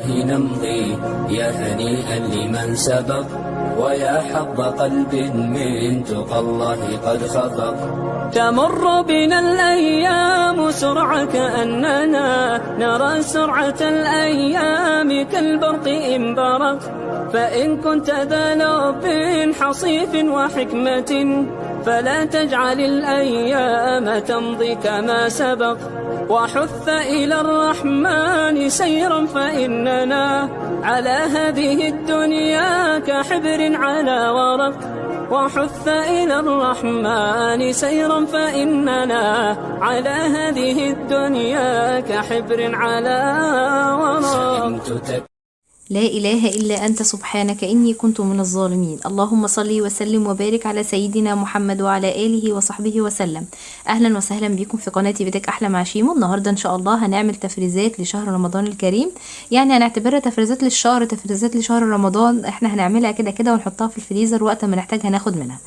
الله نمضي، يا هنيئا لمن سبق، ويا حظ قلب من تقى الله قد خفق. تمر بنا الأيام سرعة كأننا نرى سرعة الأيام كالبرق إن برق. فإن كنت ذا لب حصيف وحكمة فلا تجعل الأيام تمضي كما سبق. وحث إلى الرحمن سيرا فإننا على هذه الدنيا كحبر على ورق. وحث إلى الرحمن سيرا فإننا على هذه الدنيا كحبر على ورق. لا إله إلا أنت سبحانك إني كنت من الظالمين. اللهم صل وسلم وبارك على سيدنا محمد وعلى آله وصحبه وسلم. أهلا وسهلا بكم في قناتي بيتك أحلى مع شيمو. النهاردة إن شاء الله هنعمل تفريزات لشهر رمضان الكريم، يعني هنعتبرها تفريزات للشهر، تفريزات لشهر رمضان. احنا هنعملها كده كده ونحطها في الفريزر وقت ما نحتاج هناخد منها.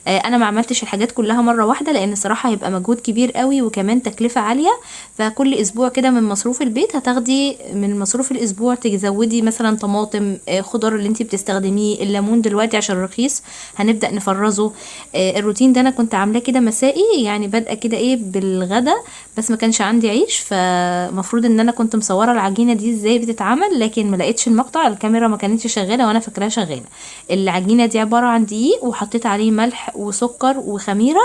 انا ما عملتش الحاجات كلها مره واحده لان صراحه هيبقى مجهود كبير قوي وكمان تكلفه عاليه. فكل اسبوع كده من مصروف البيت هتاخدي من مصروف الاسبوع تزودي مثلا طماطم، خضار اللي انت بتستخدميه، الليمون دلوقتي عشان رخيص هنبدا نفرزه. الروتين ده انا كنت عاملاه كده مسائي، يعني بادئه كده ايه بالغدا، بس ما كانش عندي عيش، فمفروض ان انا كنت مصوره العجينه دي ازاي بتتعمل، لكن ما لقيتش المقطع، الكاميرا ما كانتش شغاله وانا فاكراها شغاله. العجينه دي عباره عن دقيق وحطيت عليه ملح وسكر وخميره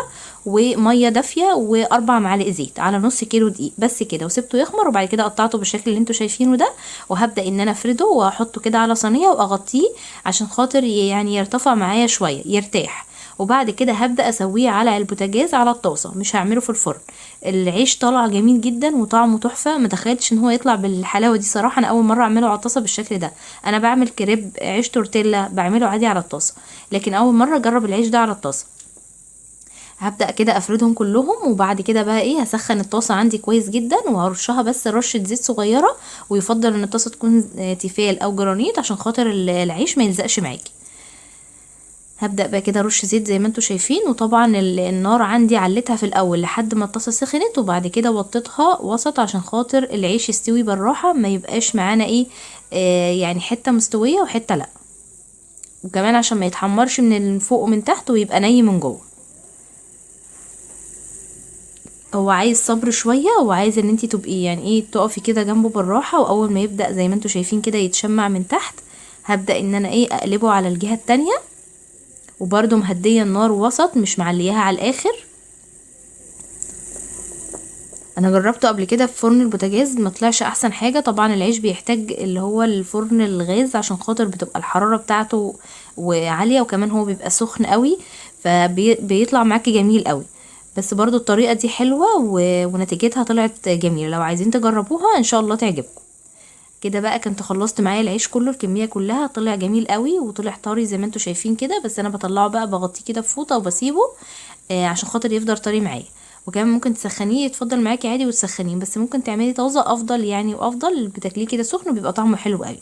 وميه دافيه واربع معالق زيت على نص كيلو دقيق، بس كده، وسبته يخمر. وبعد كده قطعته بالشكل اللي انتوا شايفينه ده، وهبدا ان انا افرده واحطه كده على صينيه واغطيه عشان خاطر يعني يرتفع معايا شويه يرتاح. وبعد كده هبدا اسويه على البوتاجاز على الطاسه، مش هعمله في الفرن. العيش طلع جميل جدا وطعمه تحفه، ما تخيلتش ان هو يطلع بالحلاوه دي صراحه. انا اول مره اعمله على الطاسه بالشكل ده. انا بعمل كريب عيش تورتيلا بعمله عادي على الطاسه، لكن اول مره اجرب العيش ده على الطاسه. هبدأ كده افردهم كلهم، وبعد كده بقى ايه هسخن الطاسة عندي كويس جدا وهرشها بس رشة زيت صغيرة، ويفضل ان الطاسة تكون تيفال او جرانيت عشان خاطر العيش ما يلزقش معاكي. هبدأ بقى كده ارش زيت زي ما انتوا شايفين، وطبعا النار عندي علتها في الاول لحد ما الطاسة سخنت، وبعد كده وطيتها وسط عشان خاطر العيش يستوي بالراحة، ما يبقاش معانا ايه يعني حتة مستوية وحتة لا، وكمان عشان ما يتحمرش من فوق ومن تحت ويبقى ني من جوه. هو عايز صبر شوية، وعايز ان انتي تبقي يعني ايه تقفي كده جنبه بالراحة، واول ما يبدأ زي ما انتوا شايفين كده يتشمع من تحت هبدأ ان انا ايه اقلبه على الجهة التانية، وبرده مهدية النار وسط مش معلياها على الاخر. انا جربته قبل كده في فرن البوتاجاز ما طلعش احسن حاجة. طبعا العيش بيحتاج اللي هو الفرن الغاز عشان خاطر بتبقى الحرارة بتاعته وعالية، وكمان هو بيبقى سخن قوي فبيطلع معاكي جميل قوي. بس برضو الطريقة دي حلوة ونتيجتها طلعت جميلة، لو عايزين تجربوها ان شاء الله تعجبكم. كده بقى كنت خلصت معايا العيش كله، الكمية كلها، طلع جميل قوي وطلع طري زي ما انتوا شايفين كده. بس انا بطلعه بقى بغطيه كده بفوطة وبسيبه عشان خاطر يفضل طري معايا. وكمان ممكن تسخنيه يتفضل معاكي عادي وتسخنيه، بس ممكن تعملي طازة افضل يعني، وافضل بتاكليه كده سخن وبيبقى طعمه حلو قوي.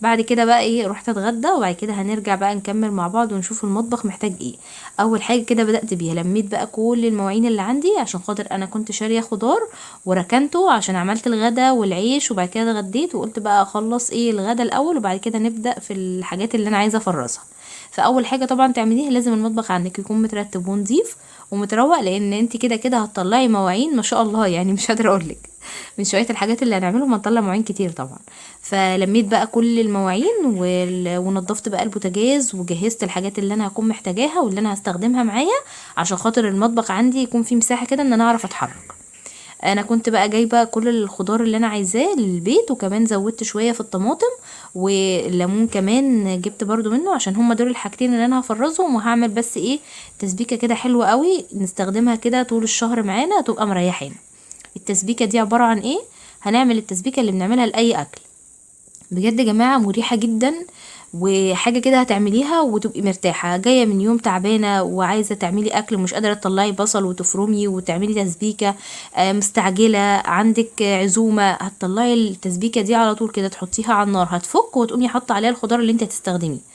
بعد كده بقى ايه رحت اتغدى، وبعد كده هنرجع بقى نكمل مع بعض ونشوف المطبخ محتاج ايه. اول حاجه كده بدات بيها لميت بقى كل المواعين اللي عندي عشان خاطر انا كنت شاريه خضار وركنته عشان عملت الغدا والعيش، وبعد كده اتغديت وقلت بقى اخلص ايه الغدا الاول وبعد كده نبدا في الحاجات اللي انا عايزه افرزها. فاول حاجه طبعا تعمليها لازم المطبخ عندك يكون مترتب ونظيف ومتروق، لان انت كده كده هتطلعي مواعين ما شاء الله، يعني مش قادره اقولك من شويه الحاجات اللي هنعملهم هنطلع مواعين كتير طبعا. فلميت بقى كل المواعين ونضفت بقى البوتاجاز وجهزت الحاجات اللي انا هكون محتاجاها واللي انا هستخدمها معايا عشان خاطر المطبخ عندي يكون فيه مساحه كده ان انا اعرف اتحرك. انا كنت بقى جايبه كل الخضار اللي انا عايزاه للبيت، وكمان زودت شويه في الطماطم والليمون كمان جبت برضو منه عشان هما دول الحاجتين اللي انا هفرزهم، وهعمل بس ايه تسبيكه كده حلوه قوي نستخدمها كده طول الشهر معانا تبقى مريحين. التسبيكه دي عباره عن ايه؟ هنعمل التسبيكه اللي بنعملها لاي اكل، بجد يا جماعه مريحه جدا، وحاجه كده هتعمليها وتبقي مرتاحه جايه من يوم تعبانه وعايزه تعملي اكل ومش قادره تطلعي بصل وتفرمي وتعملي تسبيكه، مستعجله عندك عزومه، هتطلعي التسبيكه دي على طول كده تحطيها على النار هتفك وتقومي حاطه عليها الخضار اللي انت هتستخدميه.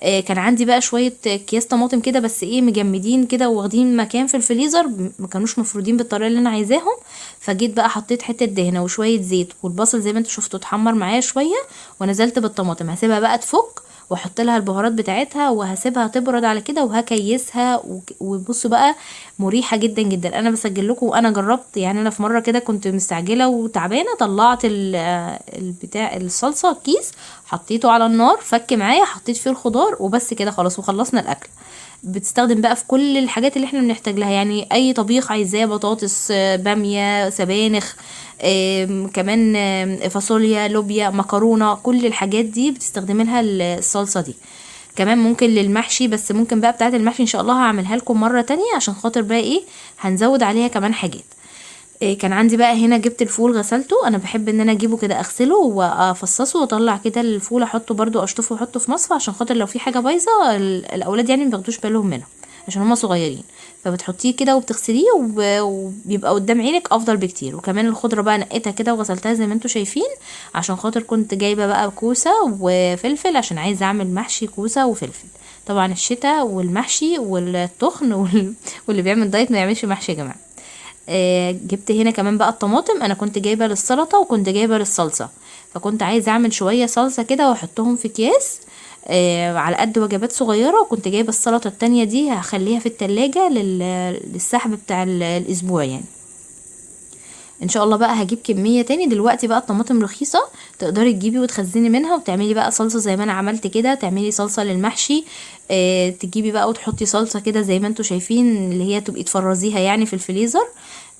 كان عندي بقى شويه اكياس طماطم كده، بس ايه مجمدين كده واخدين مكان في الفريزر، ما كانوش مفرودين بالطريقه اللي انا عايزاهم. فجيت بقى حطيت حته دهنه وشويه زيت، والبصل زي ما انتوا شفتوا اتحمر معايا شويه، ونزلت بالطماطم. هسيبها بقى تفك واحط لها البهارات بتاعتها وهسيبها تبرد على كده وهكيسها. وبصوا بقى مريحه جدا جدا. انا بسجل لكم وانا جربت يعني. انا في مره كده كنت مستعجله وتعبانه، طلعت البتاع الصلصه كيس، حطيته على النار فك معايا، حطيت فيه الخضار وبس كده خلاص وخلصنا الاكل. بتستخدم بقى في كل الحاجات اللي احنا بنحتاج لها، يعني اي طبيخ عايزاه، بطاطس، باميه، سبانخ، كمان فاصوليا، لوبيا، مكرونه، كل الحاجات دي بتستخدمي لها الصلصه دي. كمان ممكن للمحشي، بس ممكن بقى بتاعه المحشي ان شاء الله هعملها لكم مره تانية، عشان خاطر بقى ايه هنزود عليها كمان حاجات. كان عندي بقى هنا جبت الفول غسلته. انا بحب ان انا اجيبه كده اغسله وافصصه واطلع كده الفول، احطه برضو اشطفه واحطه في مصفى، عشان خاطر لو في حاجه بايظه الاولاد يعني مبياخدوش بالهم منها عشان هما صغيرين. فبتحطيه كده وبتغسليه وبيبقى قدام عينك افضل بكتير. وكمان الخضره بقى نقيتها كده وغسلتها زي ما انتوا شايفين، عشان خاطر كنت جايبه بقى كوسه وفلفل، عشان عايزه اعمل محشي كوسه وفلفل. طبعا الشتاء والمحشي والتخن واللي بيعمل دايت ما يعملش محشي يا جماعه. جبت هنا كمان بقى الطماطم. انا كنت جايبه للسلطه وكنت جايبه للصلصه، فكنت عايزه اعمل شويه صلصه كده واحطهم في اكياس على قد وجبات صغيره. وكنت جايبه السلطه التانية دي هخليها في التلاجة للسحب بتاع الاسبوع يعني. ان شاء الله بقى هجيب كميه تاني. دلوقتي بقى الطماطم رخيصه، تقدري تجيبي وتخزني منها وتعملي بقى صلصه زي ما انا عملت كده. تعملي صلصه للمحشي، تجيبي بقى وتحطي صلصه كده زي ما انتوا شايفين، اللي هي تبقي تفرزيها يعني في الفريزر.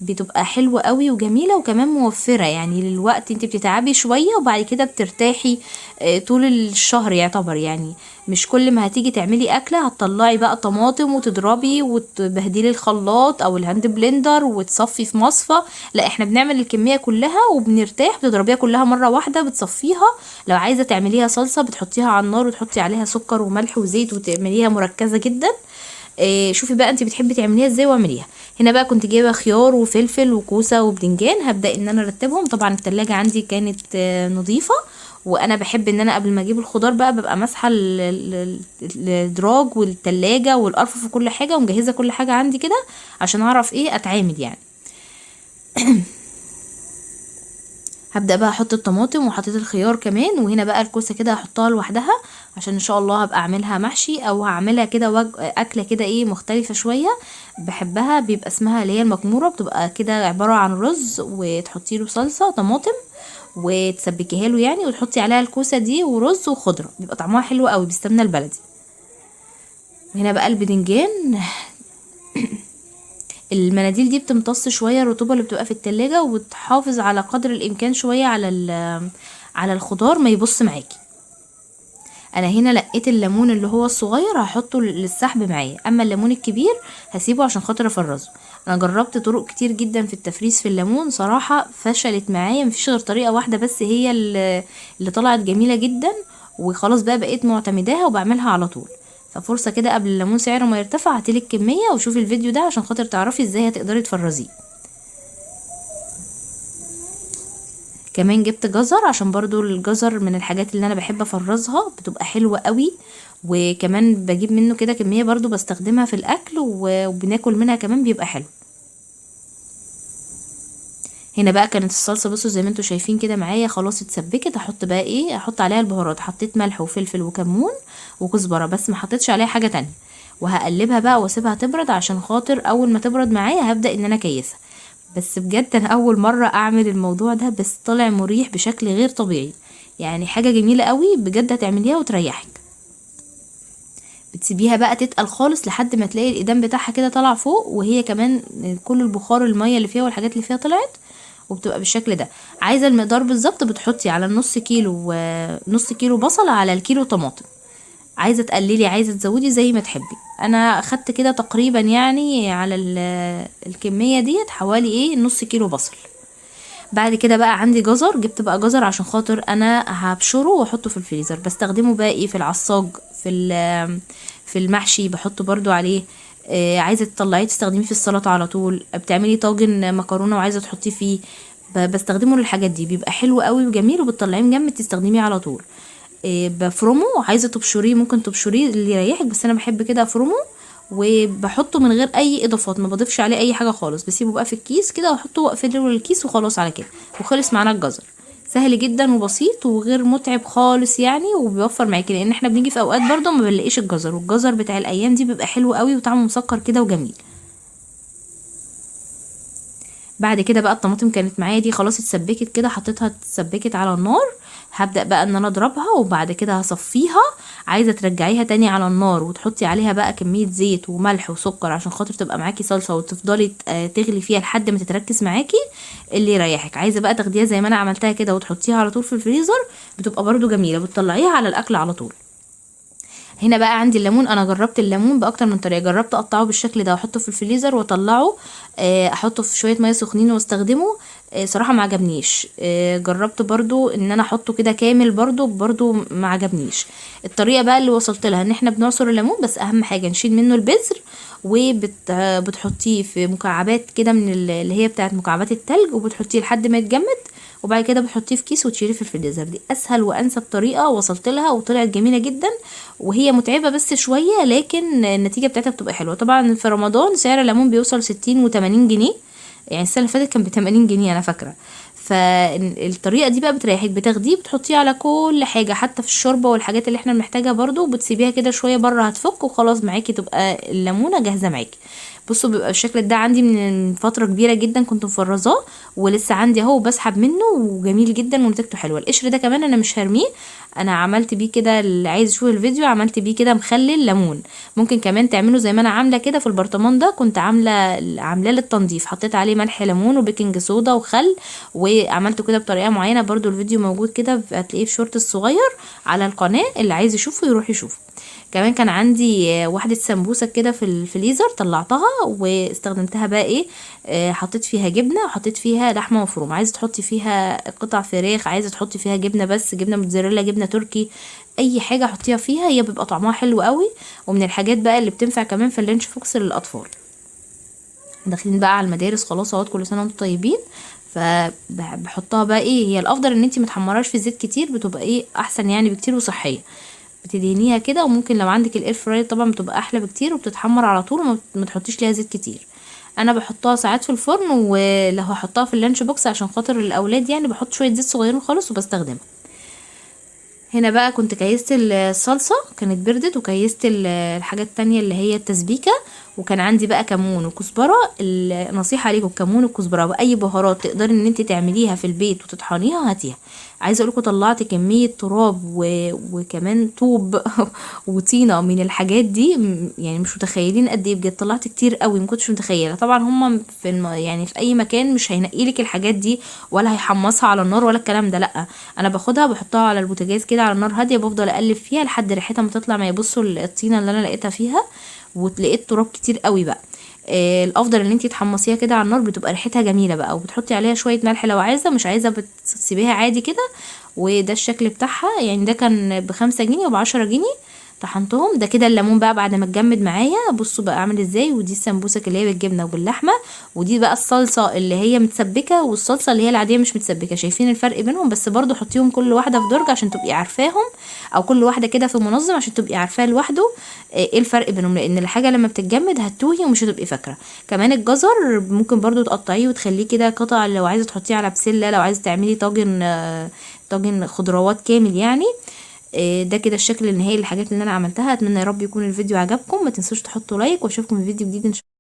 بتبقى حلوه قوي وجميله وكمان موفره يعني للوقت. انت بتتعبي شويه وبعد كده بترتاحي طول الشهر يعتبر يعني. مش كل ما هتيجي تعملي اكله هتطلعي بقى طماطم وتضربي وتبهدلي الخلاط او الهاند بلندر وتصفي في مصفى. لا، احنا بنعمل الكميه كلها وبنرتاح، بتضربيها كلها مره واحده بتصفيها. لو عايزه تعمليها صلصه بتحطيها على النار وتحطي عليها سكر وملح وزيت وتعمليها مركزه جدا. شوفي بقى انت بتحبي تعمليها ازاي واعمليها. هنا بقى كنت جايبه خيار وفلفل وكوسه وبدنجان، هبدا ان انا ارتبهم. طبعا التلاجة عندي كانت نظيفه، وانا بحب ان انا قبل ما اجيب الخضار بقى ببقى ماسحه الدراج والتلاجة والارفف وكل حاجه، ومجهزه كل حاجه عندي كده عشان اعرف ايه اتعامل يعني. هبدأ بقى احط الطماطم وحطيت الخيار كمان. وهنا بقى الكوسة كده هحطها لوحدها، عشان ان شاء الله هبقى اعملها محشي او هعملها كده اكلة كده ايه مختلفة شوية بحبها. بيبقى اسمها اللي هي المكمورة، بتبقى كده عبارة عن رز وتحطي له صلصة طماطم وتسبكيها له يعني، وتحطي عليها الكوسة دي ورز وخضرة، بيبقى طعمها حلو قوي بالسمنة البلدي. وهنا بقى البدنجان. المناديل دي بتمتص شويه الرطوبه اللي بتبقى في التلاجة، وتحافظ على قدر الامكان شويه على الخضار ما يبص معاكي. انا هنا لقيت الليمون اللي هو الصغير هحطه للسحب معايا، اما الليمون الكبير هسيبه عشان خاطر افرزه. انا جربت طرق كتير جدا في التفريز في الليمون، صراحه فشلت معايا. مفيش غير طريقه واحده بس هي اللي طلعت جميله جدا، وخلاص بقى بقيت معتمداها وبعملها على طول. ففرصة كده قبل الليمون سعره ما يرتفع هاتيلك كمية وشوفي الفيديو ده عشان خاطر تعرفي ازاي هتقدري تفرزيه. كمان جبت جزر، عشان برضو الجزر من الحاجات اللي انا بحب افرزها، بتبقى حلوة قوي. وكمان بجيب منه كده كمية برضو بستخدمها في الاكل وبناكل منها كمان بيبقى حلو. هنا بقى كانت الصلصه بصوا زي ما انتوا شايفين كده معايا خلاص اتسبكت. احط بقى ايه، احط عليها البهارات. حطيت ملح وفلفل وكمون وكزبره بس، ما حطيتش عليها حاجه تانية. وهقلبها بقى واسيبها تبرد، عشان خاطر اول ما تبرد معايا هبدا ان انا اكيسها. بس بجد انا اول مره اعمل الموضوع ده، بس طلع مريح بشكل غير طبيعي يعني. حاجه جميله قوي بجد، هتعمليها وتريحك. بتسيبيها بقى تتقل خالص لحد ما تلاقي الايدام بتاعها كده طلع فوق، وهي كمان كل البخار الميه اللي فيها والحاجات اللي فيها طلعت، وبتبقى بالشكل ده. عايزه المقدار بالظبط بتحطي على نص كيلو بصل على الكيلو طماطم. عايزه تقللي عايزه تزودي زي ما تحبي. انا اخدت كده تقريبا يعني على الكميه ديت حوالي ايه نص كيلو بصل. بعد كده بقى عندي جزر، جبت بقى جزر عشان خاطر انا هبشره واحطه في الفريزر. بستخدمه بقى ايه في العصاج، في المحشي بحطه برضو عليه. عايزه تطلعيه تستخدميه في السلطه على طول، بتعملي طاجن مكرونه وعايزه تحطيه فيه، بستخدمه للحاجات دي. بيبقى حلو قوي وجميل، وبتطلعيه مجمد تستخدميه على طول. بفرمه، عايزه تبشريه ممكن تبشريه اللي يريحك، بس انا بحب كده افرمه وبحطه من غير اي اضافات، ما بضيفش عليه اي حاجه خالص، بسيبه بقى في الكيس كده واحطه واقفله الكيس وخلاص على كده، وخلص معانا الجزر. سهل جدا وبسيط وغير متعب خالص يعني، وبيوفر معاكي، لان احنا بنيجي في اوقات برضو ما بنلاقيش الجزر، والجزر بتاع الايام دي بيبقى حلو قوي وطعمه مسكر كده وجميل. بعد كده بقى الطماطم كانت معايا دي خلاص اتسبكت كده، حطيتها اتسبكت على النار، هبدأ بقى ان انا اضربها وبعد كده هصفيها. عايزه ترجعيها تاني على النار وتحطي عليها بقى كميه زيت وملح وسكر عشان خاطر تبقى معاكي صلصه، وتفضلي تغلي فيها لحد ما تتركز معاكي اللي يريحك. عايزه بقى تاخديها زي ما انا عملتها كده وتحطيها على طول في الفريزر، بتبقى برده جميله، بتطلعيها على الاكل على طول. هنا بقى عندي الليمون، انا جربت الليمون باكتر من طريقه، جربت اقطعه بالشكل ده واحطه في الفريزر واطلعه احطه في شويه ميه سخنين واستخدمه، صراحه ما عجبنيش. جربت برضو ان انا احطه كده كامل، برضو ما عجبنيش. الطريقه بقى اللي وصلت لها ان احنا بنعصر الليمون، بس اهم حاجه نشيل منه البذر، وبتحطيه في مكعبات كده من اللي هي بتاعت مكعبات التلج، وبتحطيه لحد ما يتجمد، وبعد كده بتحطيه في كيس وتشيليه في الفريزر. دي اسهل وانسب طريقه وصلت لها وطلعت جميله جدا، وهي متعبه بس شويه لكن النتيجه بتاعتها بتبقى حلوه. طبعا في رمضان سعر الليمون بيوصل 60 و80 جنيه، يعني السنه اللي فاتت كان ب80 جنيه انا فاكره. فالطريقه دي بقى بتريحك، بتاخديه بتحطيه على كل حاجه، حتى في الشوربه والحاجات اللي احنا بنحتاجها برضو، بتسيبيها كده شويه بره هتفك وخلاص معاكي تبقى الليمونه جاهزه معاكي. بصوا بيبقى بالشكل ده، عندي من فتره كبيره جدا كنت مفرزاه ولسه عندي اهو بسحب منه، وجميل جدا ونتيجته حلوه. القشر ده كمان انا مش هرميه، انا عملت بيه كده، اللي عايز يشوف الفيديو عملت بيه كده مخلل ليمون. ممكن كمان تعملوا زي ما انا عامله كده في البرطمان ده، كنت عاملاه للتنظيف، حطيت عليه ملح ليمون وبيكنج صودا وخل، وعملته كده بطريقه معينه. برضو الفيديو موجود كده هتلاقيه في شورت الصغير على القناه، اللي عايز يشوفه يروح يشوفه. كمان كان عندي واحدة سمبوسة كده في الفريزر، طلعتها واستخدمتها بقى ايه، حطيت فيها جبنة وحطيت فيها لحمة مفرومة، عايزة تحطي فيها قطع فراخ، عايزة تحطي فيها جبنة بس جبنة موتزاريلا جبنة تركي، اي حاجة حطيها فيها، هي بيبقى طعمها حلو قوي. ومن الحاجات بقى اللي بتنفع كمان في اللانش بوكس للاطفال. داخلين بقى على المدارس خلاص اهوت، كل سنة وانتم طيبين. فبحطها بقى ايه، هي الافضل ان انتي متحمراش في زيت كتير، بتبقى ايه احسن يعني بكتير وصحية. بتدهنيها كده، وممكن لو عندك الاير فراير طبعا بتبقى احلى بكتير وبتتحمر على طول وما تحطيش ليها زيت كتير. انا بحطها ساعات في الفرن، ولو هحطها في اللانش بوكس عشان خاطر الاولاد يعني بحط شويه زيت صغيرين خالص وبستخدمها. هنا بقى كنت كيست الصلصة كانت بردت، وكيست الحاجات التانية اللي هي التسبيكة، وكان عندي بقى كمون وكزبرة. النصيحة عليكم الكمون والكزبرة واي بهارات تقدري ان انت تعمليها في البيت وتطحنيها هاتيها. عايزه اقولكم طلعت كميه تراب وكمان طوب وطينه من الحاجات دي، يعني مش متخيلين قد ايه بجد، طلعت كتير قوي ما كنتش متخيله. طبعا هم يعني في اي مكان مش هينقيلك الحاجات دي ولا هيحمصها على النار ولا الكلام ده، لا انا باخدها بحطها على البوتاجاز كده على نار هاديه، بفضل اقلب فيها لحد ريحتها ما تطلع. ما يبصوا الطينه اللي انا لقيتها فيها ولقيت تراب كتير قوي بقى. الافضل ان انتي تحمصيها كده على النار، بتبقى ريحتها جميله بقى، وبتحطي عليها شويه ملح لو عايزه، مش عايزه بتسيبيها عادي كده. وده الشكل بتاعها، يعني ده كان ب5 جنيه وب10 جنيه طحنتهم. ده كده الليمون بقى بعد ما اتجمد معايا، بصوا بقى عامل ازاي. ودي السمبوسك اللي هي بالجبنه وباللحمه، ودي بقى الصلصه اللي هي متسبكه، والصلصه اللي هي العاديه مش متسبكه. شايفين الفرق بينهم؟ بس برضو حطيهم كل واحده في درج عشان تبقي عارفاهم، او كل واحده كده في منظم عشان تبقي عارفاه لوحده ايه الفرق بينهم، لان الحاجه لما بتتجمد هتوهي ومش هتبقي فاكره. كمان الجزر ممكن برضو تقطعيه وتخليه كده قطع، لو عايزه تحطيه على بسله، لو عايزه تعملي طاجن خضروات كامل يعني. ده كده الشكل النهائي للحاجات اللي انا عملتها. اتمنى يا رب يكون الفيديو عجبكم، ما تنسوش تحطوا لايك، واشوفكم في فيديو جديد ان شاء الله.